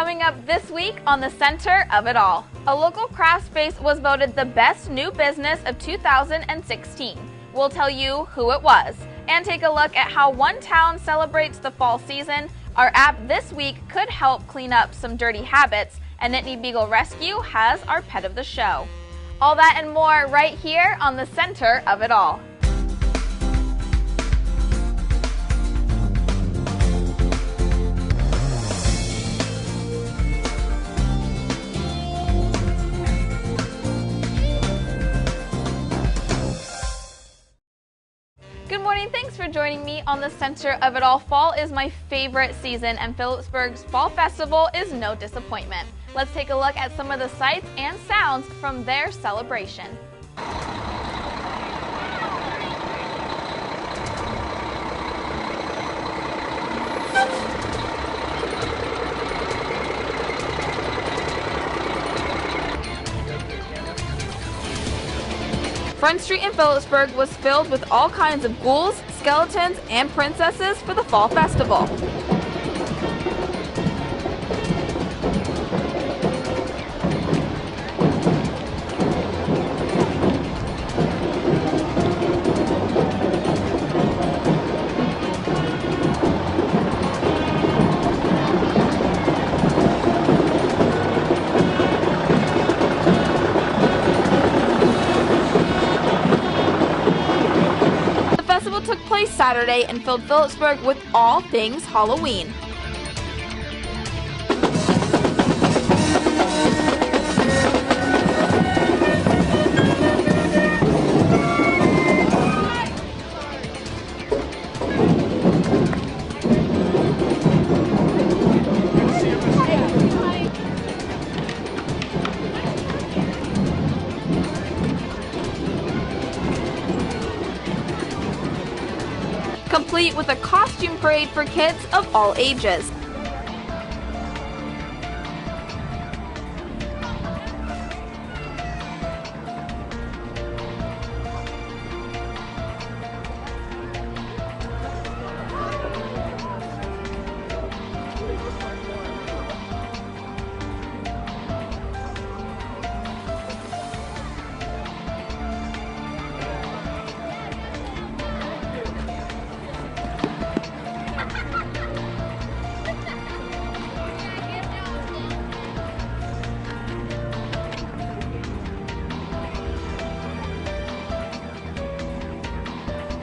Coming up this week on the Center of It All, a local craft space was voted the best new business of 2016. We'll tell you who it was and take a look at how one town celebrates the fall season. Our app this week could help clean up some dirty habits, and Nittany Beagle Rescue has our pet of the show. All that and more right here on the Center of It All. Good morning, thanks for joining me on the Center of It All. Fall is my favorite season, and Phillipsburg's Fall Festival is no disappointment. Let's take a look at some of the sights and sounds from their celebration. Front Street in Phillipsburg was filled with all kinds of ghouls, skeletons, and princesses for the Fall Festival. Took place Saturday and filled Phillipsburg with all things Halloween. Complete with a costume parade for kids of all ages.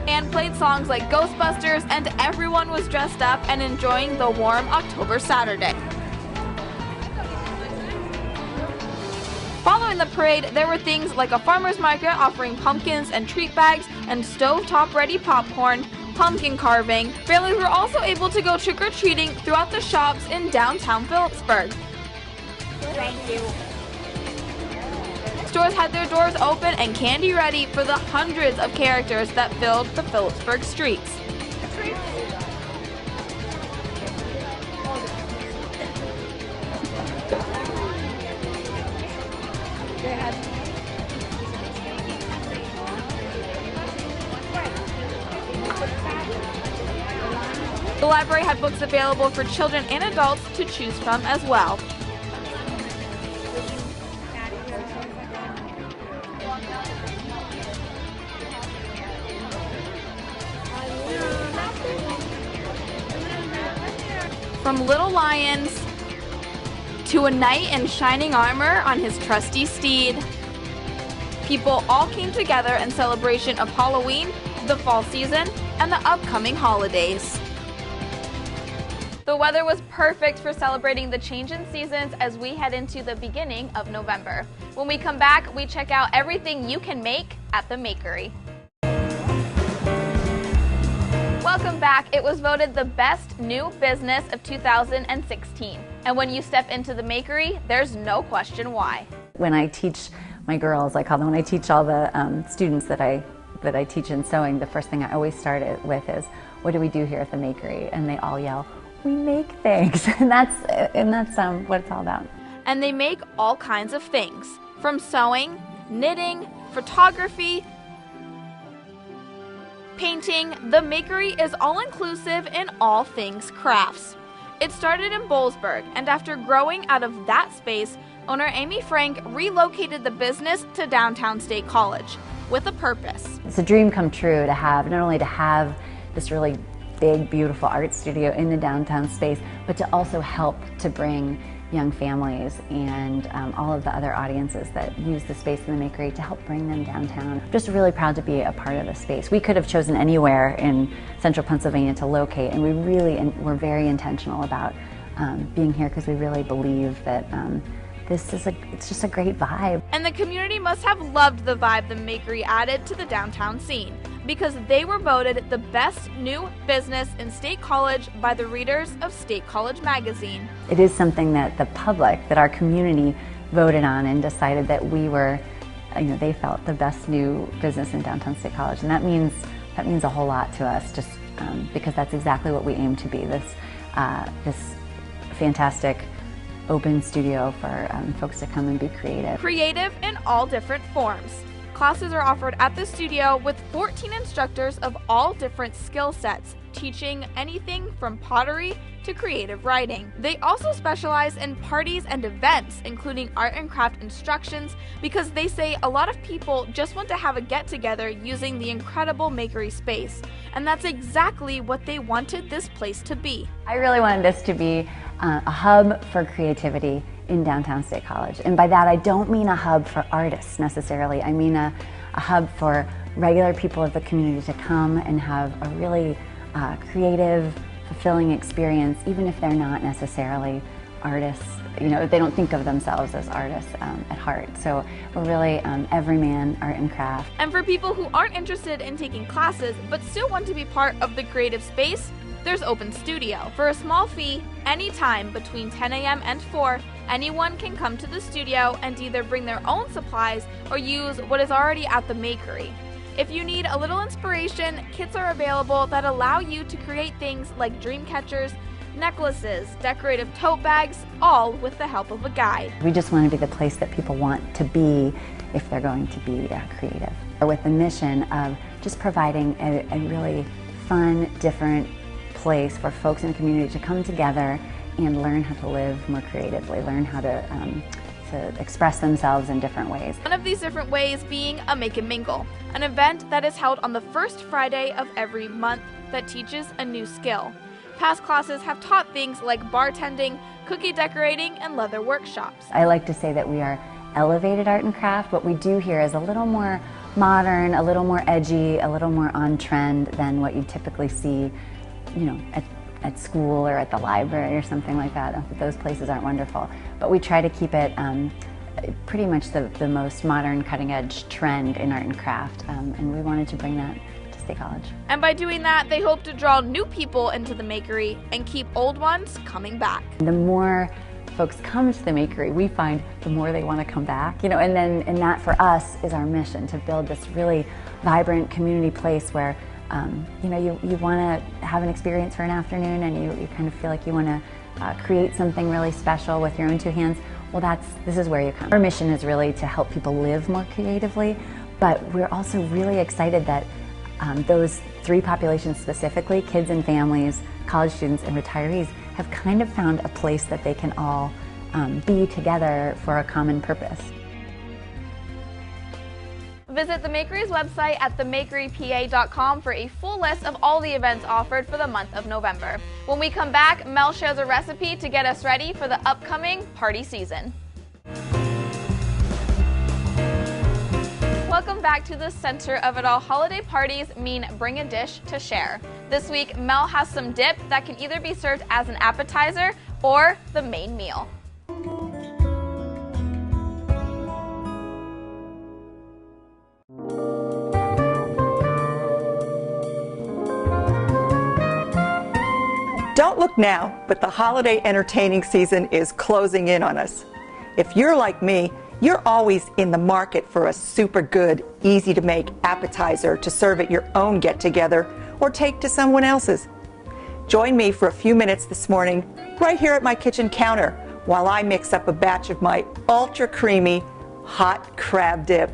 And played songs like Ghostbusters, and everyone was dressed up and enjoying the warm October Saturday. Following the parade, there were things like a farmer's market offering pumpkins and treat bags and stovetop-ready popcorn, pumpkin carving. Families were also able to go trick-or-treating throughout the shops in downtown Phillipsburg. Thank you. Stores had their doors open and candy ready for the hundreds of characters that filled the Phillipsburg streets. The library had books available for children and adults to choose from as well. From little lions to a knight in shining armor on his trusty steed, people all came together in celebration of Halloween, the fall season, and the upcoming holidays. The weather was perfect for celebrating the change in seasons as we head into the beginning of November. When we come back, we check out everything you can make at the Makery. Welcome back. It was voted the best new business of 2016. And when you step into the Makery, there's no question why. When I teach my girls, I call them, when I teach all the students that I teach in sewing, the first thing I always start it with is, what do we do here at the Makery? And they all yell, we make things. and that's what it's all about. And they make all kinds of things, from sewing, knitting, photography, painting. The Makery is all-inclusive in all things crafts. It started in Boalsburg, and after growing out of that space, owner Amy Frank relocated the business to downtown State College with a purpose. It's a dream come true to have, not only to have this really big, beautiful art studio in the downtown space, but to also help to bring young families and all of the other audiences that use the space in the Makery to help bring them downtown. Just really proud to be a part of the space. We could have chosen anywhere in central Pennsylvania to locate, and we're very intentional about being here because we really believe that it's just a great vibe. And the community must have loved the vibe the Makery added to the downtown scene, because they were voted the best new business in State College by the readers of State College magazine. It is something that the public, that our community voted on and decided that we were, they felt the best new business in downtown State College. And that means a whole lot to us, just because that's exactly what we aim to be, this fantastic open studio for folks to come and be creative. Creative in all different forms. Classes are offered at the studio with 14 instructors of all different skill sets, teaching anything from pottery to creative writing. They also specialize in parties and events, including art and craft instructions, because they say a lot of people just want to have a get-together using the incredible Makery space. And that's exactly what they wanted this place to be. I really wanted this to be a hub for creativity in downtown State College. And by that I don't mean a hub for artists necessarily. I mean a hub for regular people of the community to come and have a really creative, fulfilling experience, even if they're not necessarily artists. They don't think of themselves as artists at heart. So we're really everyman art and craft. And for people who aren't interested in taking classes but still want to be part of the creative space, there's Open Studio. For a small fee, anytime between 10 a.m. and 4, anyone can come to the studio and either bring their own supplies or use what is already at the Makery. If you need a little inspiration, kits are available that allow you to create things like dream catchers, necklaces, decorative tote bags, all with the help of a guide. We just want to be the place that people want to be if they're going to be creative. With the mission of just providing a really fun, different place for folks in the community to come together and learn how to live more creatively, learn how to express themselves in different ways. One of these different ways being a Make and Mingle, an event that is held on the first Friday of every month that teaches a new skill. Past classes have taught things like bartending, cookie decorating, and leather workshops. I like to say that we are elevated art and craft. What we do here is a little more modern, a little more edgy, a little more on trend than what you typically see at school or at the library or something like that. Those places aren't wonderful. But we try to keep it pretty much the most modern, cutting-edge trend in art and craft, and we wanted to bring that to State College. And by doing that, they hope to draw new people into the Makery and keep old ones coming back. The more folks come to the Makery, we find the more they want to come back, and that for us is our mission, to build this really vibrant community place where you want to have an experience for an afternoon, and you kind of feel like you want to create something really special with your own two hands. Well, this is where you come. Our mission is really to help people live more creatively, but we're also really excited that those three populations specifically, kids and families, college students, and retirees, have kind of found a place that they can all be together for a common purpose. Visit the Makery's website at themakerypa.com for a full list of all the events offered for the month of November. When we come back, Mel shares a recipe to get us ready for the upcoming party season. Welcome back to the center of it all. Holiday parties mean bring a dish to share. This week, Mel has some dip that can either be served as an appetizer or the main meal. Don't look now, but the holiday entertaining season is closing in on us. If you're like me, you're always in the market for a super good, easy to make appetizer to serve at your own get-together or take to someone else's. Join me for a few minutes this morning right here at my kitchen counter while I mix up a batch of my ultra creamy hot crab dip.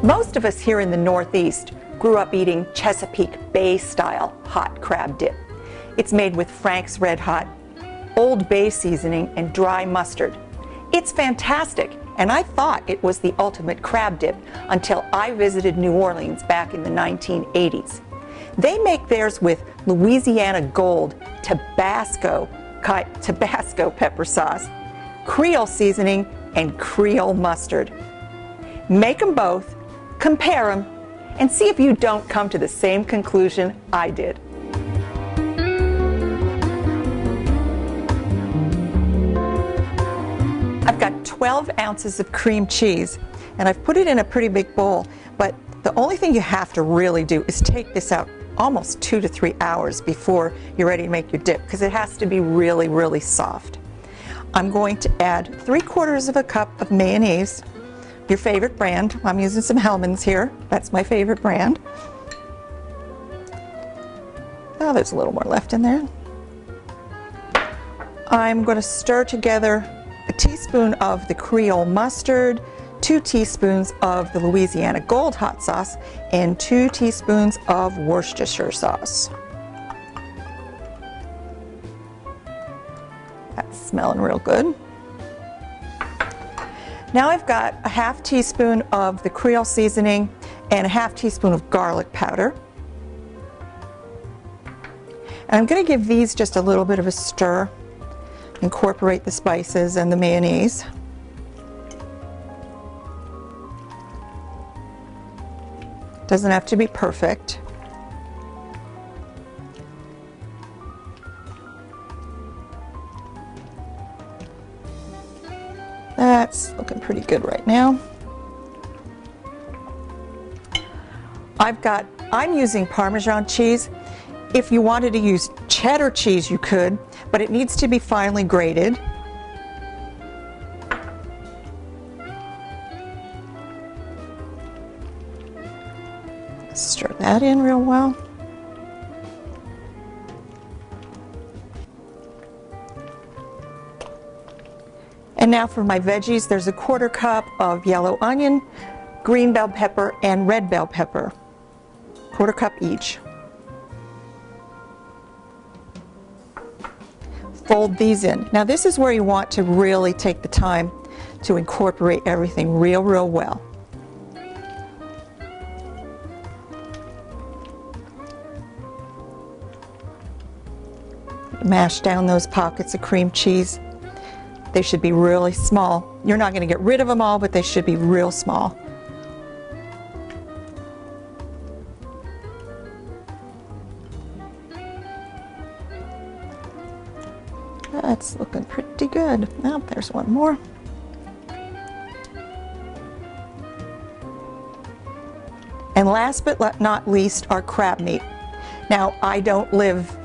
Most of us here in the Northeast grew up eating Chesapeake Bay style hot crab dip. It's made with Frank's Red Hot, Old Bay seasoning, and dry mustard. It's fantastic, and I thought it was the ultimate crab dip until I visited New Orleans back in the 1980s. They make theirs with Louisiana Gold Tabasco pepper sauce, Creole seasoning, and Creole mustard. Make them both, compare them, and see if you don't come to the same conclusion I did. I've got 12 ounces of cream cheese, and I've put it in a pretty big bowl, but the only thing you have to really do is take this out almost 2 to 3 hours before you're ready to make your dip, because it has to be really, really soft. I'm going to add 3/4 of a cup of mayonnaise, your favorite brand. I'm using some Hellmann's here. That's my favorite brand. Oh, there's a little more left in there. I'm going to stir together a teaspoon of the Creole mustard, 2 teaspoons of the Louisiana Gold hot sauce, and 2 teaspoons of Worcestershire sauce. That's smelling real good. Now I've got a 1/2 teaspoon of the Creole seasoning and a 1/2 teaspoon of garlic powder. And I'm going to give these just a little bit of a stir, incorporate the spices and the mayonnaise. Doesn't have to be perfect. That's looking pretty good right now. I'm using Parmesan cheese. If you wanted to use cheddar cheese, you could, but it needs to be finely grated. Stir that in real well. And now for my veggies, there's a 1/4 cup of yellow onion, green bell pepper, and red bell pepper. 1/4 cup each. Fold these in. Now this is where you want to really take the time to incorporate everything real well. Mash down those pockets of cream cheese. They should be really small. You're not going to get rid of them all, but they should be real small. That's looking pretty good. Now there's one more. And last but not least, our crab meat. Now, I don't live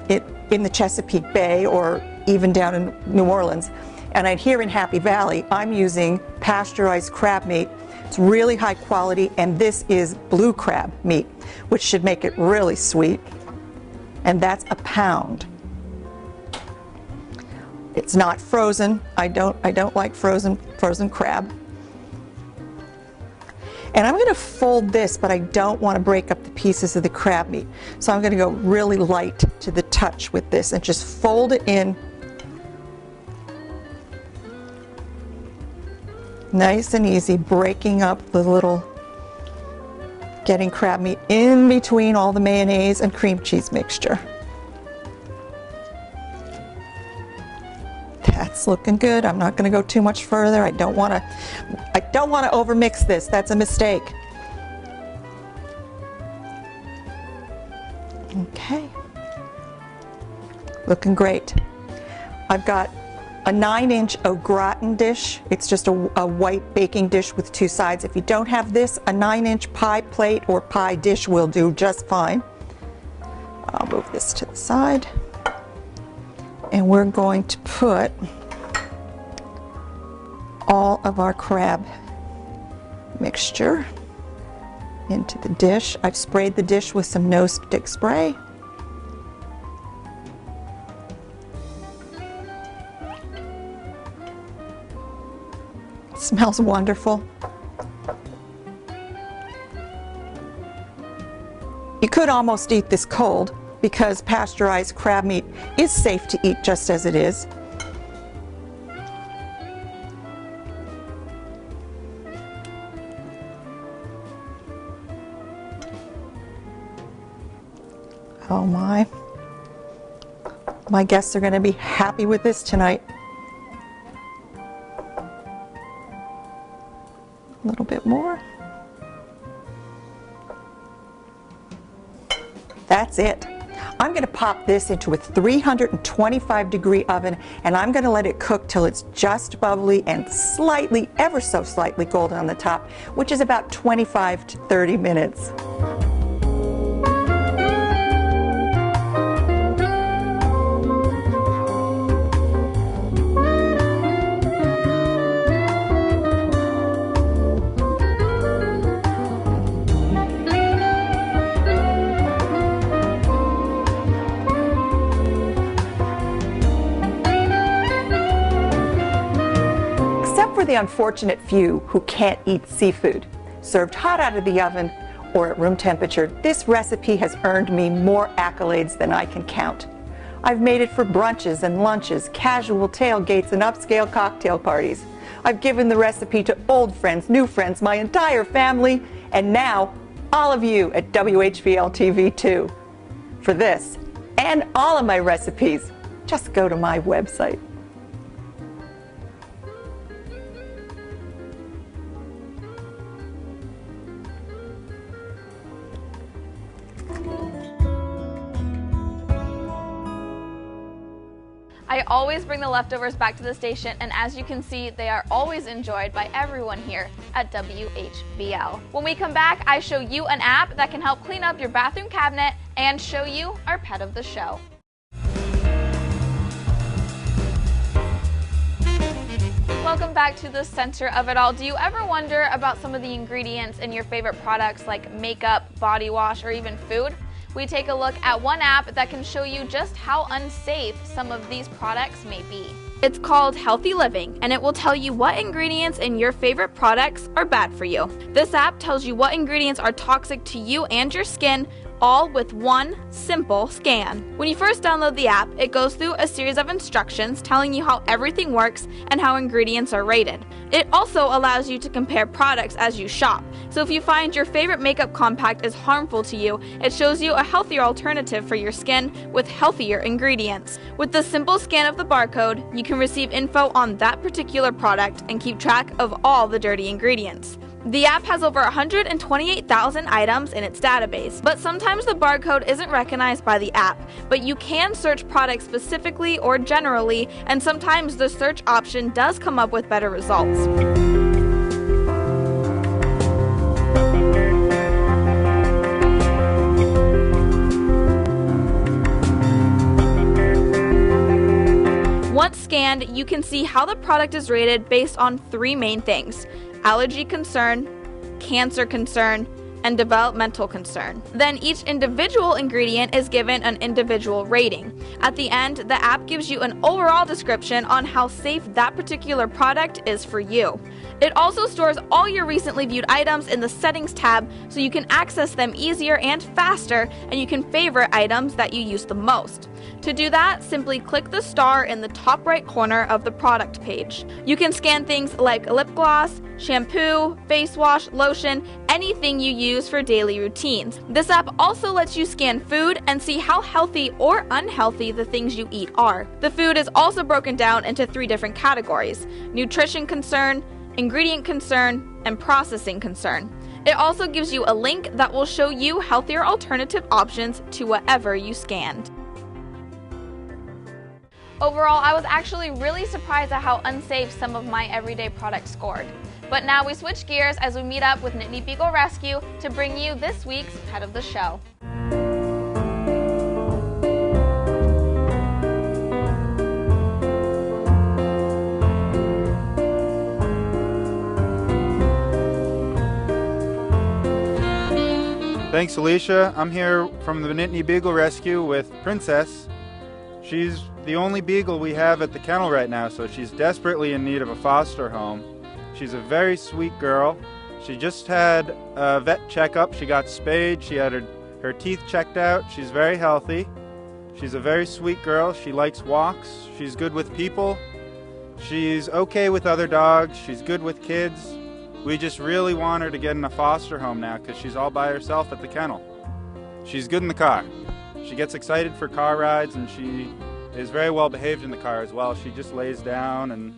in the Chesapeake Bay or even down in New Orleans, and here in Happy Valley, I'm using pasteurized crab meat. It's really high quality, and this is blue crab meat, which should make it really sweet. And that's a pound. It's not frozen. I don't like frozen crab. And I'm going to fold this, but I don't want to break up the pieces of the crab meat. So I'm going to go really light to the touch with this and just fold it in. Nice and easy, breaking up the little, getting crab meat in between all the mayonnaise and cream cheese mixture. That's looking good. I'm not going to go too much further. I don't want to overmix this. That's a mistake. Okay. Looking great. I've got a 9-inch au gratin dish. It's just a white baking dish with 2 sides. If you don't have this, a 9-inch pie plate or pie dish will do just fine. I'll move this to the side. And we're going to put all of our crab mixture into the dish. I've sprayed the dish with some no stick spray. It smells wonderful. You could almost eat this cold because pasteurized crab meat is safe to eat just as it is. Oh my. My guests are going to be happy with this tonight. A little bit more. That's it. I'm going to pop this into a 325-degree oven, and I'm going to let it cook till it's just bubbly and slightly, ever so slightly golden on the top, which is about 25 to 30 minutes. The unfortunate few who can't eat seafood. Served hot out of the oven or at room temperature, this recipe has earned me more accolades than I can count. I've made it for brunches and lunches, casual tailgates, and upscale cocktail parties. I've given the recipe to old friends, new friends, my entire family, and now all of you at WHVL-TV too. For this and all of my recipes, just go to my website. I always bring the leftovers back to the station, and as you can see, they are always enjoyed by everyone here at WHVL. When we come back, I show you an app that can help clean up your bathroom cabinet and show you our pet of the show. Welcome back to the center of it all. Do you ever wonder about some of the ingredients in your favorite products like makeup, body wash, or even food? We take a look at one app that can show you just how unsafe some of these products may be. It's called Healthy Living, and it will tell you what ingredients in your favorite products are bad for you. This app tells you what ingredients are toxic to you and your skin, all with one simple scan. When you first download the app, it goes through a series of instructions telling you how everything works and how ingredients are rated. It also allows you to compare products as you shop. So if you find your favorite makeup compact is harmful to you, it shows you a healthier alternative for your skin with healthier ingredients. With the simple scan of the barcode, you can receive info on that particular product and keep track of all the dirty ingredients. The app has over 128,000 items in its database, but sometimes the barcode isn't recognized by the app, but you can search products specifically or generally, and sometimes the search option does come up with better results. Once scanned, you can see how the product is rated based on three main things: allergy concern, cancer concern, and developmental concern. Then each individual ingredient is given an individual rating. At the end, the app gives you an overall description on how safe that particular product is for you. It also stores all your recently viewed items in the Settings tab so you can access them easier and faster, and you can favorite items that you use the most. To do that, simply click the star in the top right corner of the product page. You can scan things like lip gloss, shampoo, face wash, lotion, anything you use for daily routines. This app also lets you scan food and see how healthy or unhealthy the things you eat are. The food is also broken down into three different categories: nutrition concern, ingredient concern, and processing concern. It also gives you a link that will show you healthier alternative options to whatever you scanned. Overall, I was actually really surprised at how unsafe some of my everyday products scored. But now we switch gears as we meet up with Nittany Beagle Rescue to bring you this week's Pet of the Show. Thanks, Alicia. I'm here from the Nittany Beagle Rescue with Princess. She's the only beagle we have at the kennel right now, so she's desperately in need of a foster home. She's a very sweet girl. She just had a vet checkup. She got spayed. She had her her teeth checked out. She's very healthy. She's a very sweet girl. She likes walks. She's good with people. She's okay with other dogs. She's good with kids. We just really want her to get in a foster home now because she's all by herself at the kennel. She's good in the car. She gets excited for car rides, and she is very well behaved in the car as well. She just lays down and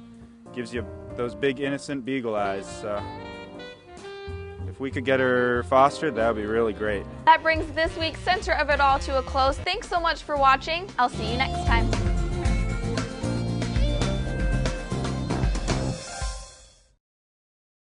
gives you those big innocent beagle eyes. So if we could get her fostered, that would be really great. That brings this week's Center of It All to a close. Thanks so much for watching. I'll see you next time.